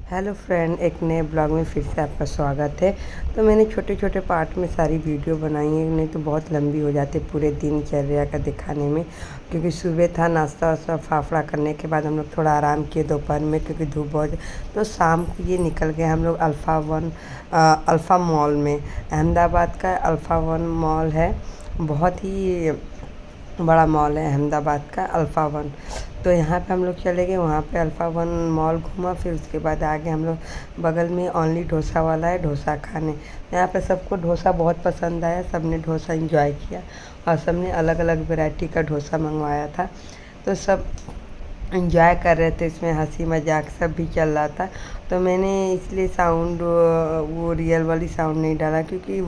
Hello friend, एक नए blog में फिर से आपका स्वागत है। तो मैंने छोटे छोटे पार्ट में सारी वीडियो बनाई है, नहीं तो बहुत लंबी हो जाती पूरे दिनचर्या का दिखाने में। क्योंकि सुबह था नाश्ता वास्ता फाफड़ा करने के बाद हम लोग थोड़ा आराम किए दोपहर में, क्योंकि धूप बहुत। तो शाम को ये निकल गए हम लोग अल्फ़ा मॉल में। अहमदाबाद का अल्फ़ा वन मॉल है, बहुत ही बड़ा मॉल है अहमदाबाद का अल्फ़ा वन। तो यहाँ पे हम लोग चले गए, वहाँ पे अल्फ़ा वन मॉल घूमा। फिर उसके बाद आगे हम लोग बगल में ओनली डोसा वाला है, डोसा खाने। यहाँ पे सबको डोसा बहुत पसंद आया, सब ने डोसा इंजॉय किया और सब ने अलग अलग वैरायटी का डोसा मंगवाया था। तो सब इंजॉय कर रहे थे, इसमें हंसी मजाक सब भी चल रहा था। तो मैंने इसलिए साउंड वो रियल वाली साउंड नहीं डाला, क्योंकि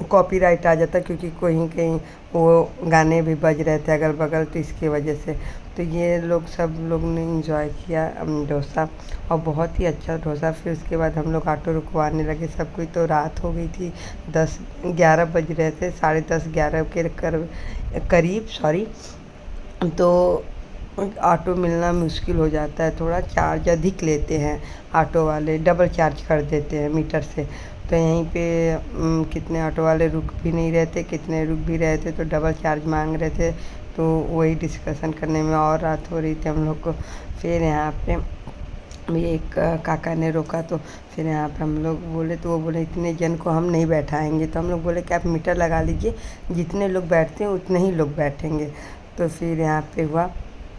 कॉपीराइट आ जाता, क्योंकि कहीं कहीं वो गाने भी बज रहे थे अगल बगल, तो इसकी वजह से। तो ये लोग सब लोग ने इंजॉय किया डोसा, और बहुत ही अच्छा डोसा। फिर उसके बाद हम लोग ऑटो रुकवाने लगे सब कोई। तो रात हो गई थी, 10-11 बज रहे थे, 10:30-11 के करीब, सॉरी। तो ऑटो मिलना मुश्किल हो जाता है, थोड़ा चार्ज अधिक लेते हैं ऑटो वाले, डबल चार्ज कर देते हैं मीटर से। तो यहीं पे कितने ऑटो वाले रुक भी नहीं रहे थे, कितने रुक भी रहे थे, तो डबल चार्ज मांग रहे थे। तो वही डिस्कशन करने में और रात हो रही थी हम लोग को। फिर यहाँ पे भी एक काका ने रोका, तो फिर यहाँ पे हम लोग बोले, तो वो बोले इतने जन को हम नहीं बैठाएंगे। तो हम लोग बोले कि आप मीटर लगा लीजिए, जितने लोग बैठते हैं उतने ही लोग बैठेंगे। तो फिर यहाँ पे हुआ,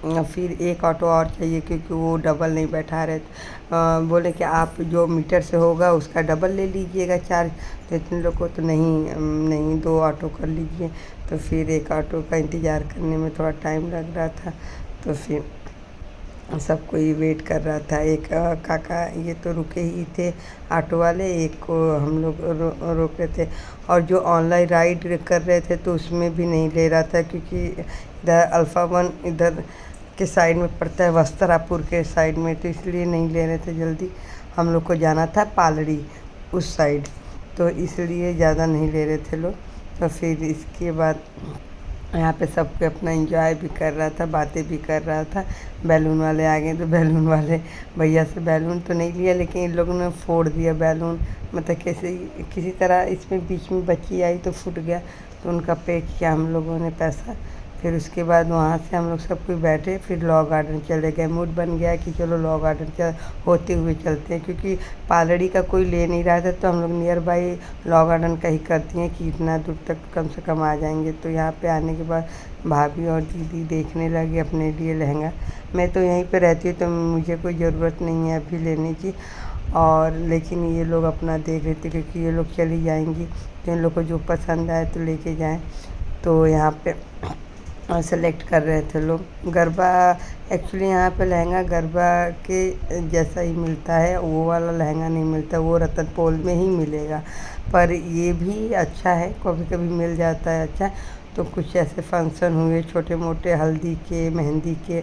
फिर एक ऑटो और चाहिए, क्योंकि वो डबल नहीं बैठा रहे थे। बोले कि आप जो मीटर से होगा उसका डबल ले लीजिएगा चार्ज। तो इतने लोग को तो नहीं, 2 ऑटो कर लीजिए। तो फिर एक ऑटो का इंतज़ार करने में थोड़ा टाइम लग रहा था। तो फिर सब कोई वेट कर रहा था। एक काका ये तो रुके ही थे ऑटो वाले, एक को हम लोग रोके थे। और जो ऑनलाइन राइड कर रहे थे तो उसमें भी नहीं ले रहा था, क्योंकि इधर अल्फ़ा वन इधर के साइड में पड़ता है, वस्त्रापुर के साइड में, तो इसलिए नहीं ले रहे थे जल्दी। हम लोग को जाना था पालड़ी उस साइड, तो इसलिए ज़्यादा नहीं ले रहे थे लोग। तो फिर इसके बाद यहाँ पे सब कोई अपना एंजॉय भी कर रहा था, बातें भी कर रहा था। बैलून वाले आ गए, तो बैलून वाले भैया से बैलून तो नहीं लिया, लेकिन इन लोगों ने फोड़ दिया बैलून। मतलब कैसे किसी तरह इसमें बीच में बच्ची आई तो फूट गया, तो उनका पे किया हम लोगों ने पैसा। फिर उसके बाद वहाँ से हम लोग सब कोई बैठे, फिर लॉ गार्डन चले गए। मूड बन गया कि चलो लॉ गार्डन होते हुए चलते हैं, क्योंकि पालड़ी का कोई ले नहीं रहा था। तो हम लोग नियर बाई लॉ गार्डन का ही करती हैं कि इतना दूर तक कम से कम आ जाएंगे। तो यहाँ पे आने के बाद भाभी और दीदी देखने लगे अपने लिए लहंगा। मैं तो यहीं पे रहती हूँ, तो मुझे कोई ज़रूरत नहीं है अभी लेने की। और लेकिन ये लोग अपना देख रहे थे, क्योंकि ये लोग चली जाएंगी, तो इन लोग को जो पसंद आए तो लेके जाएं। तो यहाँ पे सेलेक्ट कर रहे थे लोग गरबा। एक्चुअली यहाँ पे लहंगा गरबा के जैसा ही मिलता है, वो वाला लहंगा नहीं मिलता, वो रतनपोल में ही मिलेगा। पर ये भी अच्छा है, कभी कभी मिल जाता है अच्छा। तो कुछ ऐसे फंक्शन हुए छोटे मोटे, हल्दी के, मेहंदी के,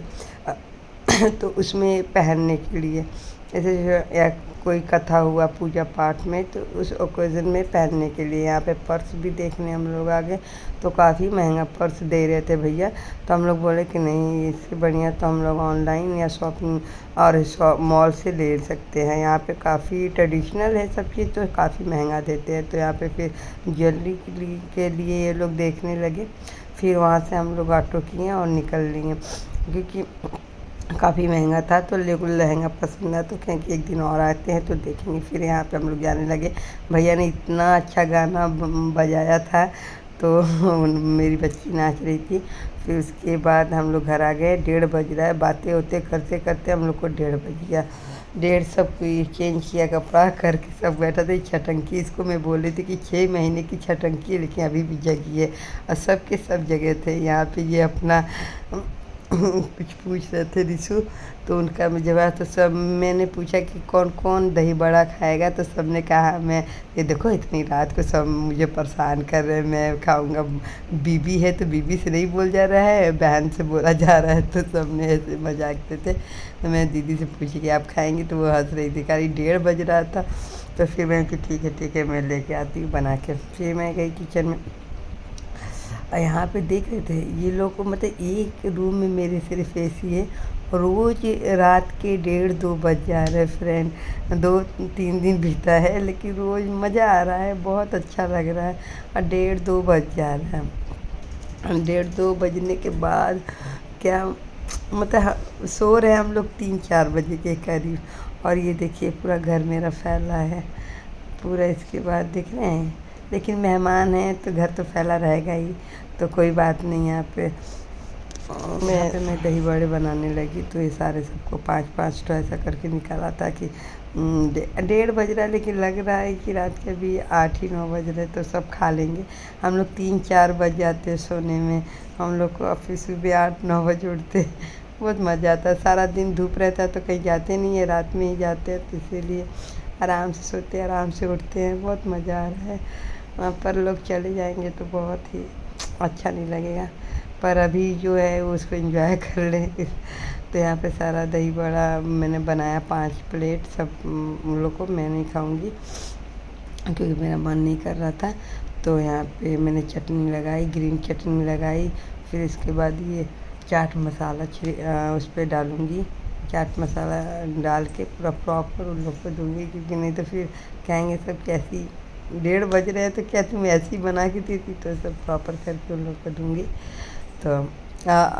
तो उसमें पहनने के लिए, जैसे या कोई कथा हुआ पूजा पाठ में, तो उस ओकेज़न में पहनने के लिए। यहाँ पे पर्स भी देखने हम लोग आ गए, तो काफ़ी महंगा पर्स दे रहे थे भैया। तो हम लोग बोले कि नहीं, इससे बढ़िया तो हम लोग ऑनलाइन या शॉपिंग और मॉल से ले सकते हैं। यहाँ पे काफ़ी ट्रेडिशनल है सब चीज़, तो काफ़ी महंगा देते हैं। तो यहाँ पे फिर ज्वेलरी के लिए ये लोग देखने लगे। फिर वहाँ से हम लोग ऑटो किए और निकल लिए, क्योंकि काफ़ी महंगा था। तो लहंगा पसंद है, तो कहें कि एक दिन और आते हैं तो देखेंगे। फिर यहाँ पे हम लोग जाने लगे। भैया ने इतना अच्छा गाना बजाया था, तो मेरी बच्ची नाच रही थी। फिर उसके बाद हम लोग घर आ गए, 1:30 बज रहा है। बातें होते करते करते हम लोग को 1:30 बज गया। 1:30 सब कोई चेंज किया, कपड़ा करके सब बैठा था। छटंकी इसको मैं बोल रही थी कि 6 महीने की छटंकी है, लेकिन अभी भी जगी है। और सब के सब जगह थे। यहाँ पे ये अपना कुछ पूछ रहे थे रिशु, तो उनका मैं जवाब, तो सब मैंने पूछा कि कौन कौन दही बड़ा खाएगा, तो सब ने कहा मैं। ये देखो इतनी रात को सब मुझे परेशान कर रहे हैं, मैं खाऊंगा। बीबी है तो बीबी से नहीं बोल जा रहा है, बहन से बोला जा रहा है। तो सब ने ऐसे मजाक थे। तो मैं दीदी से पूछी कि आप खाएंगी, तो वो हंस रही थी, कहा 1:30 बज रहा था। तो फिर मैं कि ठीक है मैं लेके आती हूँ बना के। फिर मैं गई किचन में, यहाँ पे देख रहे थे ये लोग को, मतलब एक रूम में मेरे सिर्फ एसी है, रोज़ रात के 1:30-2 बज जा रहे फ्रेंड। 2-3 दिन बीता है लेकिन रोज़ मज़ा आ रहा है, बहुत अच्छा लग रहा है। और 1:30-2 बज जा रहा है। 1:30-2 बजने के बाद क्या मतलब सो रहे हैं हम लोग 3-4 बजे के करीब। और ये देखिए पूरा घर मेरा फैला है पूरा। इसके बाद देख रहे हैं, लेकिन मेहमान हैं तो घर तो फैला रहेगा ही, तो कोई बात नहीं। यहाँ पे मैं दही बड़े बनाने लगी, तो ये सारे सबको 5-5 तो ऐसा करके निकाला था कि 1:30 बज रहा है, लेकिन लग रहा है कि रात के भी 8 ही 9 बज रहे, तो सब खा लेंगे। हम लोग 3-4 बज जाते हैं सोने में। हम लोग को ऑफिस सुबह 8-9 बजे उठते, बहुत मज़ा आता है। सारा दिन धूप रहता है तो कहीं जाते नहीं है, रात में ही जाते हैं, तो इसीलिए आराम से सोते हैं, आराम से उठते हैं, बहुत मज़ा आ रहा है। वहाँ पर लोग चले जाएंगे तो बहुत ही अच्छा नहीं लगेगा, पर अभी जो है वो उसको एंजॉय कर लें। तो यहाँ पे सारा दही बड़ा मैंने बनाया 5 प्लेट, सब उन लोग को, मैं नहीं खाऊंगी क्योंकि मेरा मन नहीं कर रहा था। तो यहाँ पे मैंने चटनी लगाई, ग्रीन चटनी लगाई, फिर इसके बाद ये चाट मसाला उस पर डालूँगी। चाट मसाला डाल के पूरा प्रॉपर उन लोग को दूँगी, क्योंकि नहीं तो फिर कहेंगे सब कैसी 1:30 बज रहे हैं तो क्या तुम ऐसी बना के दी थी, तो सब प्रॉपर करके उन लोग को दूँगी। तो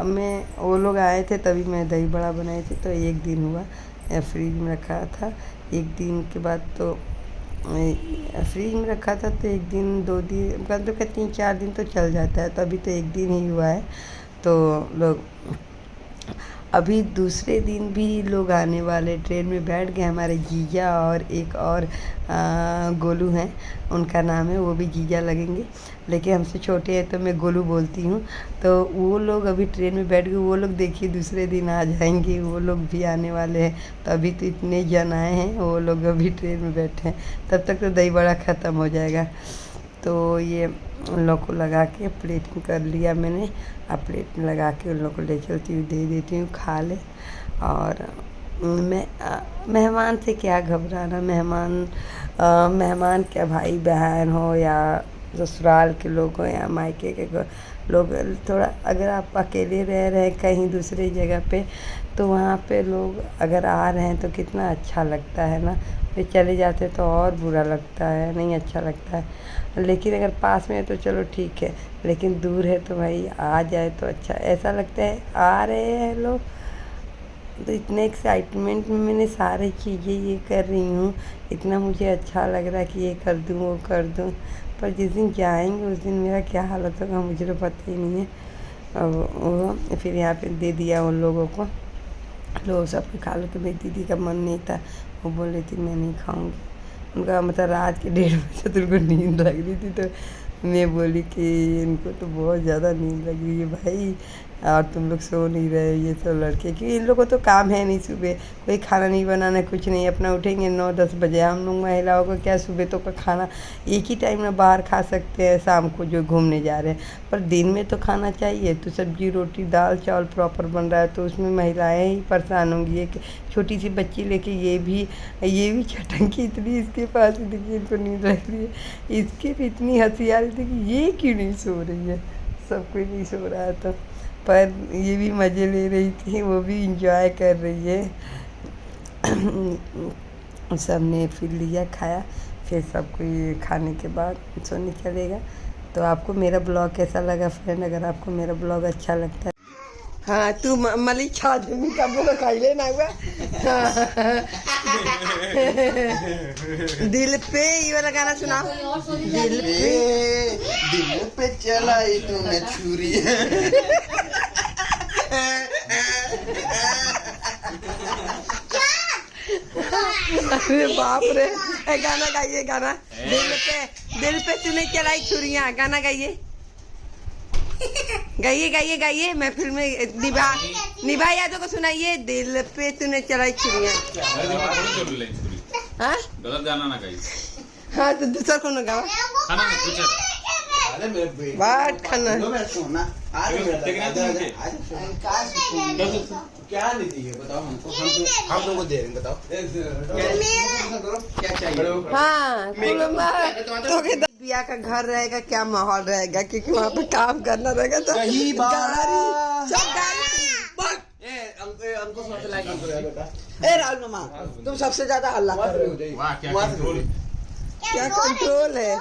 मैं वो लोग आए थे तभी मैं दही बड़ा बनाई थी, तो 1 दिन हुआ फ्रिज में रखा था। 1 दिन के बाद तो फ्रिज में रखा था, तो 1 दिन 2 दिन मतलब कि 3-4 दिन तो चल जाता है, तो अभी तो 1 दिन ही हुआ है। तो लोग अभी दूसरे दिन भी लोग आने वाले, ट्रेन में बैठ गए हमारे जीजा और एक और गोलू हैं, उनका नाम है, वो भी जीजा लगेंगे, लेकिन हमसे छोटे हैं तो मैं गोलू बोलती हूँ। तो वो लोग अभी ट्रेन में बैठ गए, वो लोग देखिए दूसरे दिन आ जाएंगे, वो लोग भी आने वाले हैं। तो अभी तो इतने जन आए हैं, वो लोग अभी ट्रेन में बैठे हैं, तब तक तो दही बड़ा ख़त्म हो जाएगा। तो ये उन लोग को लगा के प्लेटिंग कर लिया मैंने। अब प्लेट में लगा के उन लोग को ले चलती हूँ, दे देती हूँ, खा ले। और मैं मेहमान से क्या घबराना, मेहमान क्या भाई बहन हो या ससुराल के लोग हो या मायके के लोग, थोड़ा अगर आप अकेले रह रहे हैं कहीं दूसरी जगह पे, तो वहाँ पे लोग अगर आ रहे हैं तो कितना अच्छा लगता है ना। फिर चले जाते तो और बुरा लगता है, नहीं अच्छा लगता है। लेकिन अगर पास में है तो चलो ठीक है, लेकिन दूर है तो भाई आ जाए तो अच्छा, ऐसा लगता है आ रहे हैं लोग। तो इतने एक्साइटमेंट में मैंने सारी चीज़ें ये कर रही हूँ, इतना मुझे अच्छा लग रहा है कि ये कर दूँ वो कर दूँ, पर जिस दिन जाएंगे उस दिन मेरा क्या हालत होगा मुझे तो पता ही नहीं है। और वो फिर यहाँ पे दे दिया उन लोगों को, लोग सब खा लो। तो मेरी दीदी का मन नहीं था, वो बोल रही थी मैं नहीं खाऊंगी। उनका मतलब रात के 1:30 बजे तो उनको नींद लग रही थी, तो मैं बोली कि इनको तो बहुत ज़्यादा नींद लग रही है भाई, और तुम लोग सो नहीं रहे ये सब लड़के, क्योंकि इन लोगों को तो काम है नहीं, सुबह कोई खाना नहीं बनाना, कुछ नहीं, अपना उठेंगे 9-10 बजे। हम लोग महिलाओं को क्या सुबह तो का खाना एक ही टाइम में बाहर खा सकते हैं, शाम को जो घूमने जा रहे हैं, पर दिन में तो खाना चाहिए। तो सब्जी रोटी दाल चावल प्रॉपर बन रहा है, तो उसमें महिलाएं ही परेशान होंगी। एक छोटी सी बच्ची लेके ये भी छटंकी इतनी इसके पास, देखिए इनको नींद लग रही है, इसके भी इतनी हंसी आ रही थी कि ये क्यों नहीं सो रही है, सब कोई नहीं सो रहा है। तो पर ये भी मज़े ले रही थी, वो भी इंजॉय कर रही है। सब ने फिर लिया खाया, फिर सब कोई खाने के बाद सोने चलेगा। तो आपको मेरा ब्लॉग कैसा लगा फ्रेंड? अगर आपको मेरा ब्लॉग अच्छा लगता है, हाँ तू मलिक छा जमी का बोला खाई लेना हुआ। दिल पे ये वाला गाना सुना, दिल पे चलाई तूने छुरी। अरे बाप रे, गाना गाइए, गाना दिल पे तूने चलाई छुरियां, गाना गाइए गाइए गाइए गाइए। मैं फिल्म में निभा यादव को सुनाइए, दिल पे तूने चलाई छुरियां। हाँ गलत गाना ना गाइए। हाँ तो दूसरा कौन गावा, खाना नहीं पूछा। बात खाना क्या नहीं चाहिए बताओ हमको, हम लोगों को दे रहे बताओ क्या चाहिए। हाँ तो बिया का घर रहेगा, क्या माहौल रहेगा, क्योंकि वहाँ पे काम करना रहेगा, तो कहीं गाड़ी सब गाड़ी हमको सबसे लाइक बेटा। ए राहुल मामा तुम सबसे ज्यादा हल्ला कर रहे हो। वाह क्या वहाँ से कंट्रोल। क्या कंट्रोल है।